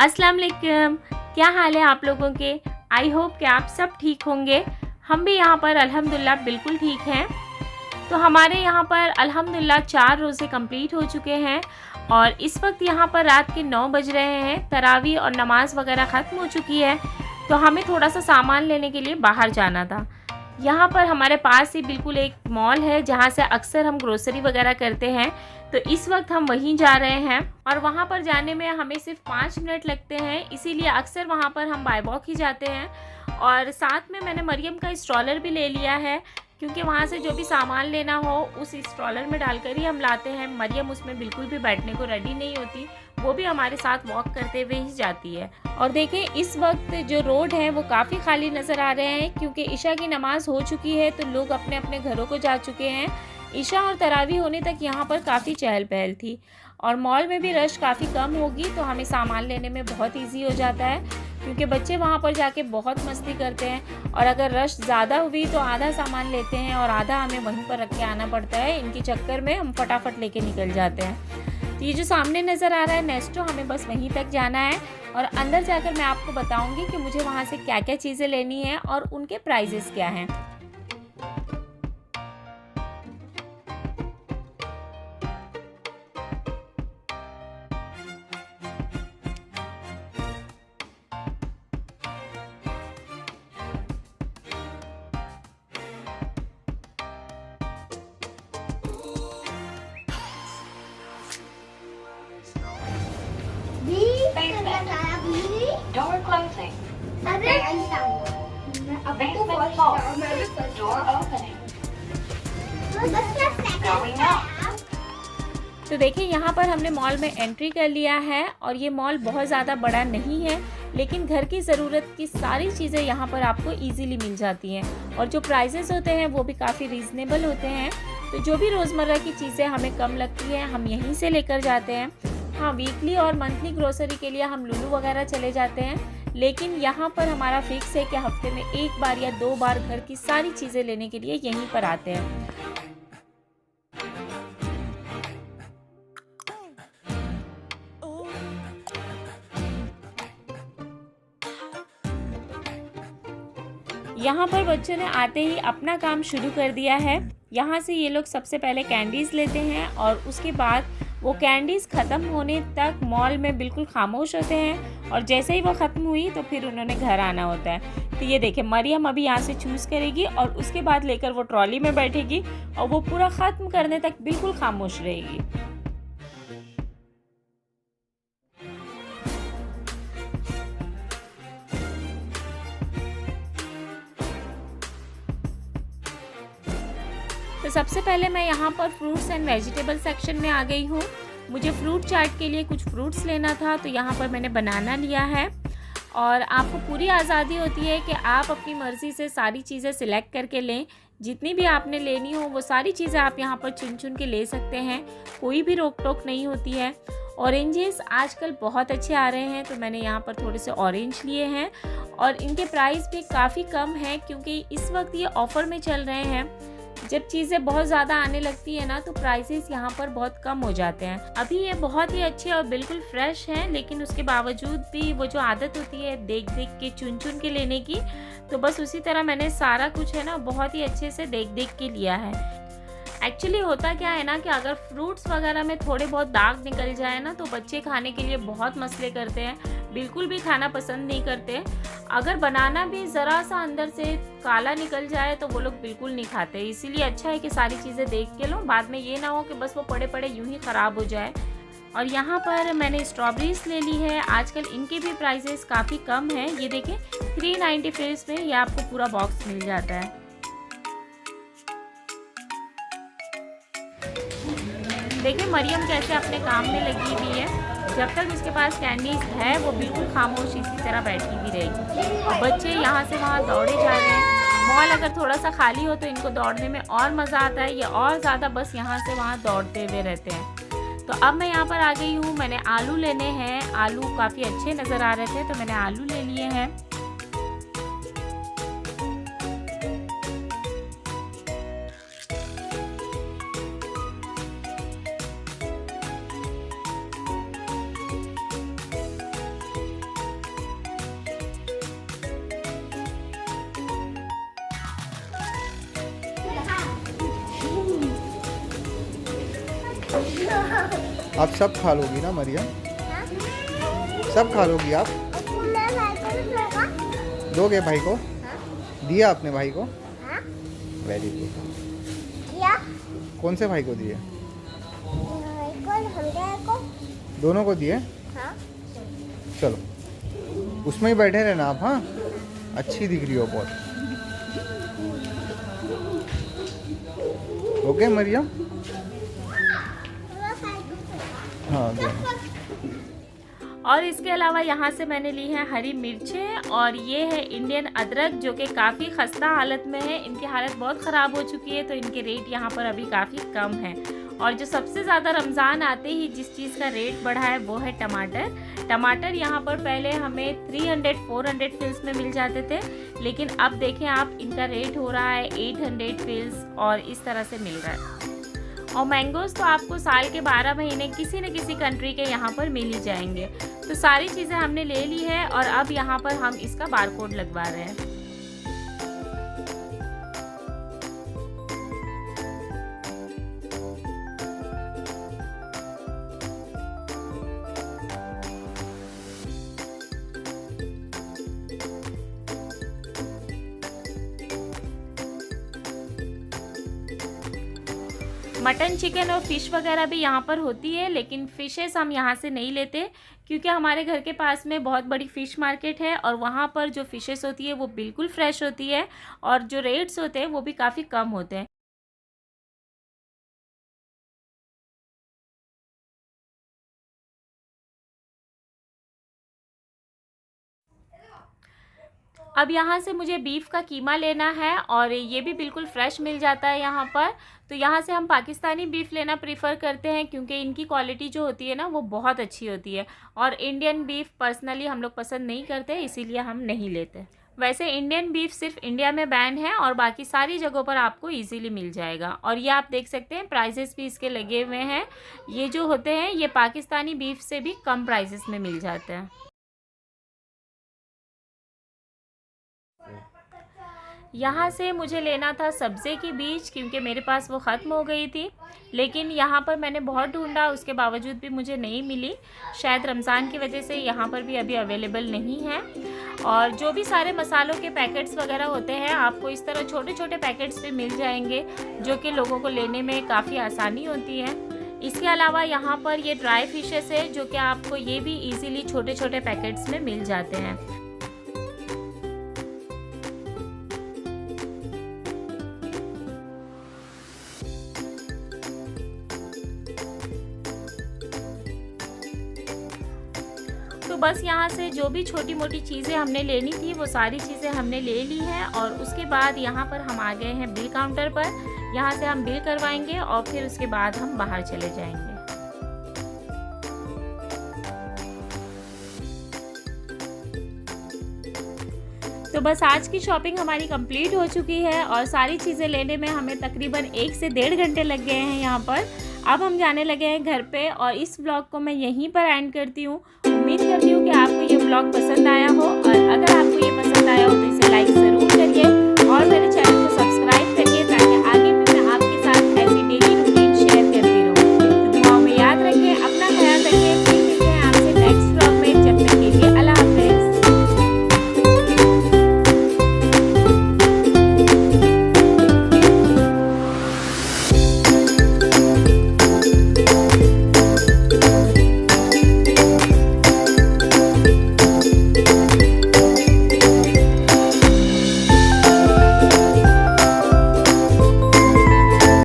अस्सलाम वालेकुम। क्या हाल है आप लोगों के? आई होप कि आप सब ठीक होंगे। हम भी यहाँ पर अल्हम्दुलिल्लाह बिल्कुल ठीक हैं। तो हमारे यहाँ पर अल्हम्दुलिल्लाह 4 रोज़े कंप्लीट हो चुके हैं और इस वक्त यहाँ पर रात के 9 बज रहे हैं। तरावी और नमाज वगैरह ख़त्म हो चुकी है, तो हमें थोड़ा सा सामान लेने के लिए बाहर जाना था। यहाँ पर हमारे पास ही बिल्कुल एक मॉल है जहाँ से अक्सर हम ग्रोसरी वगैरह करते हैं, तो इस वक्त हम वहीं जा रहे हैं और वहाँ पर जाने में हमें सिर्फ 5 मिनट लगते हैं, इसीलिए अक्सर वहाँ पर हम बाय वॉक ही जाते हैं। और साथ में मैंने मरियम का स्ट्रॉलर भी ले लिया है, क्योंकि वहाँ से जो भी सामान लेना हो उस स्ट्रॉलर में डालकर ही हम लाते हैं। मरियम उसमें बिल्कुल भी बैठने को रेडी नहीं होती, वो भी हमारे साथ वॉक करते हुए ही जाती है। और देखें इस वक्त जो रोड है वो काफ़ी खाली नज़र आ रहे हैं, क्योंकि इशा की नमाज़ हो चुकी है तो लोग अपने अपने घरों को जा चुके हैं। इशा और तरावी होने तक यहाँ पर काफ़ी चहल पहल थी और मॉल में भी रश काफ़ी कम होगी, तो हमें सामान लेने में बहुत ईजी हो जाता है, क्योंकि बच्चे वहाँ पर जाके बहुत मस्ती करते हैं और अगर रश ज़्यादा हुई तो आधा सामान लेते हैं और आधा हमें वहीं पर रख के आना पड़ता है। इनके चक्कर में हम फटाफट लेके निकल जाते हैं। तो ये जो सामने नज़र आ रहा है नेस्टो, हमें बस वहीं तक जाना है और अंदर जाकर मैं आपको बताऊँगी कि मुझे वहाँ से क्या क्या चीज़ें लेनी है और उनके प्राइजेस क्या हैं। Door closing. Basement floor. Door opening. Going up. तो देखिए यहाँ पर हमने मॉल में एंट्री कर लिया है और ये मॉल बहुत ज़्यादा बड़ा नहीं है, लेकिन घर की ज़रूरत की सारी चीज़ें यहाँ पर आपको इजीली मिल जाती हैं और जो प्राइसेस होते हैं वो भी काफ़ी रीज़नेबल होते हैं। तो जो भी रोज़मर्रा की चीज़ें हमें कम लगती हैं हम यहीं से लेकर जाते हैं। हाँ, वीकली और मंथली ग्रोसरी के लिए हम लुलु वगैरह चले जाते हैं, लेकिन यहाँ पर हमारा फिक्स है कि हफ्ते में 1 बार या 2 बार घर की सारी चीज़ें लेने के लिए यहीं पर आते हैं। यहाँ पर बच्चों ने आते ही अपना काम शुरू कर दिया है। यहाँ से ये लोग सबसे पहले कैंडीज़ लेते हैं और उसके बाद वो कैंडीज़ ख़त्म होने तक मॉल में बिल्कुल खामोश होते हैं और जैसे ही वो ख़त्म हुई तो फिर उन्होंने घर आना होता है। तो ये देखें मरियम अभी यहाँ से चूज़ करेगी और उसके बाद लेकर वो ट्रॉली में बैठेगी और वो पूरा ख़त्म करने तक बिल्कुल खामोश रहेगी। तो सबसे पहले मैं यहाँ पर फ्रूट्स एंड वेजिटेबल सेक्शन में आ गई हूँ। मुझे फ्रूट चाट के लिए कुछ फ्रूट्स लेना था, तो यहाँ पर मैंने बनाना लिया है और आपको पूरी आज़ादी होती है कि आप अपनी मर्ज़ी से सारी चीज़ें सिलेक्ट करके लें। जितनी भी आपने लेनी हो वो सारी चीज़ें आप यहाँ पर चुन चुन के ले सकते हैं, कोई भी रोक टोक नहीं होती है। ऑरेंजेस आजकल बहुत अच्छे आ रहे हैं, तो मैंने यहाँ पर थोड़े से ऑरेंज लिए हैं और इनके प्राइस भी काफ़ी कम है, क्योंकि इस वक्त ये ऑफ़र में चल रहे हैं। जब चीज़ें बहुत ज़्यादा आने लगती है ना तो प्राइसेस यहाँ पर बहुत कम हो जाते हैं। अभी ये बहुत ही अच्छे और बिल्कुल फ्रेश हैं, लेकिन उसके बावजूद भी वो जो आदत होती है देख देख के चुन चुन के लेने की, तो बस उसी तरह मैंने सारा कुछ है ना बहुत ही अच्छे से देख देख के लिया है। एक्चुअली होता क्या है ना कि अगर फ्रूट्स वगैरह में थोड़े बहुत दाग निकल जाए ना तो बच्चे खाने के लिए बहुत मसले करते हैं, बिल्कुल भी खाना पसंद नहीं करते। अगर बनाना भी ज़रा सा अंदर से काला निकल जाए तो वो लोग बिल्कुल नहीं खाते। इसीलिए अच्छा है कि सारी चीज़ें देख के लो, बाद में ये ना हो कि बस वो पड़े पड़े यूं ही ख़राब हो जाए। और यहाँ पर मैंने स्ट्रॉबेरीज ले ली है। आजकल इनके भी प्राइसेस काफ़ी कम हैं। ये देखें 395 में ये आपको पूरा बॉक्स मिल जाता है। देखिए मरियम कैसे अपने काम में लगी हुई है। जब तक उसके पास कैंडीज है वो बिल्कुल खामोश इसी तरह बैठी भी रहेगी और बच्चे यहाँ से वहाँ दौड़े जा रहे हैं। मॉल अगर थोड़ा सा खाली हो तो इनको दौड़ने में और मज़ा आता है, ये और ज़्यादा बस यहाँ से वहाँ दौड़ते हुए रहते हैं। तो अब मैं यहाँ पर आ गई हूँ, मैंने आलू लेने हैं। आलू काफ़ी अच्छे नज़र आ रहे थे तो मैंने आलू ले लिए हैं। आप सब खा लोगी ना मरियम? हाँ? सब खा लोगी आप? मैं भाई को भी दूंगा। दोगे भाई को? हाँ? दिया आपने भाई को? हाँ? Very good. क्या? कौन से भाई को दिए? भाई को, हमजा को। दोनों को दिए? हाँ? चलो उसमें ही बैठे रहना आप। हाँ, अच्छी दिख रही हो बहुत। ओके मरियम? हाँ दे। और इसके अलावा यहाँ से मैंने ली है हरी मिर्चें और ये है इंडियन अदरक, जो कि काफ़ी खस्ता हालत में है। इनकी हालत बहुत ख़राब हो चुकी है, तो इनके रेट यहाँ पर अभी काफ़ी कम है। और जो सबसे ज़्यादा रमज़ान आते ही जिस चीज़ का रेट बढ़ा है वो है टमाटर। टमाटर यहाँ पर पहले हमें 300-400 फिल्स में मिल जाते थे, लेकिन अब देखें आप, इनका रेट हो रहा है 800 फिल्स और इस तरह से मिल रहा है। और मैंगोज़ तो आपको साल के 12 महीने किसी न किसी कंट्री के यहाँ पर मिल ही जाएंगे। तो सारी चीज़ें हमने ले ली है और अब यहाँ पर हम इसका बारकोड लगवा रहे हैं। मटन, चिकन और फ़िश वगैरह भी यहाँ पर होती है, लेकिन फ़िशेस हम यहाँ से नहीं लेते क्योंकि हमारे घर के पास में बहुत बड़ी फ़िश मार्केट है और वहाँ पर जो फ़िशेस होती है वो बिल्कुल फ्रेश होती है और जो रेट्स होते हैं वो भी काफ़ी कम होते हैं। अब यहाँ से मुझे बीफ का कीमा लेना है और ये भी बिल्कुल फ्रेश मिल जाता है यहाँ पर। तो यहाँ से हम पाकिस्तानी बीफ लेना प्रीफ़र करते हैं क्योंकि इनकी क्वालिटी जो होती है ना वो बहुत अच्छी होती है। और इंडियन बीफ पर्सनली हम लोग पसंद नहीं करते, इसीलिए हम नहीं लेते। वैसे इंडियन बीफ सिर्फ इंडिया में बैन है और बाकी सारी जगहों पर आपको इजीली मिल जाएगा। और ये आप देख सकते हैं प्राइसेस भी इसके लगे हुए हैं। ये जो होते हैं ये पाकिस्तानी बीफ से भी कम प्राइसेस में मिल जाते हैं। यहाँ से मुझे लेना था सब्ज़े की बीज क्योंकि मेरे पास वो ख़त्म हो गई थी, लेकिन यहाँ पर मैंने बहुत ढूंढा, उसके बावजूद भी मुझे नहीं मिली। शायद रमज़ान की वजह से यहाँ पर भी अभी अवेलेबल नहीं है। और जो भी सारे मसालों के पैकेट्स वगैरह होते हैं आपको इस तरह छोटे छोटे पैकेट्स भी मिल जाएंगे, जो कि लोगों को लेने में काफ़ी आसानी होती है। इसके अलावा यहाँ पर ये ड्राई फिशेस है जो कि आपको ये भी ईज़िली छोटे छोटे पैकेट्स में मिल जाते हैं। तो बस यहाँ से जो भी छोटी मोटी चीज़ें हमने लेनी थी वो सारी चीज़ें हमने ले ली हैं और उसके बाद यहाँ पर हम आ गए हैं बिल काउंटर पर। यहाँ से हम बिल करवाएंगे और फिर उसके बाद हम बाहर चले जाएंगे। तो बस आज की शॉपिंग हमारी कंप्लीट हो चुकी है और सारी चीज़ें लेने में हमें तकरीबन 1 से 1.5 घंटे लग गए हैं यहाँ पर। अब हम जाने लगे हैं घर पे और इस व्लॉग को मैं यहीं पर एंड करती हूँ। उम्मीद करती हूँ कि आपको ये व्लॉग पसंद आया हो और अगर आपको ये पसंद आया हो तो इसे लाइक ज़रूर करिए और मेरे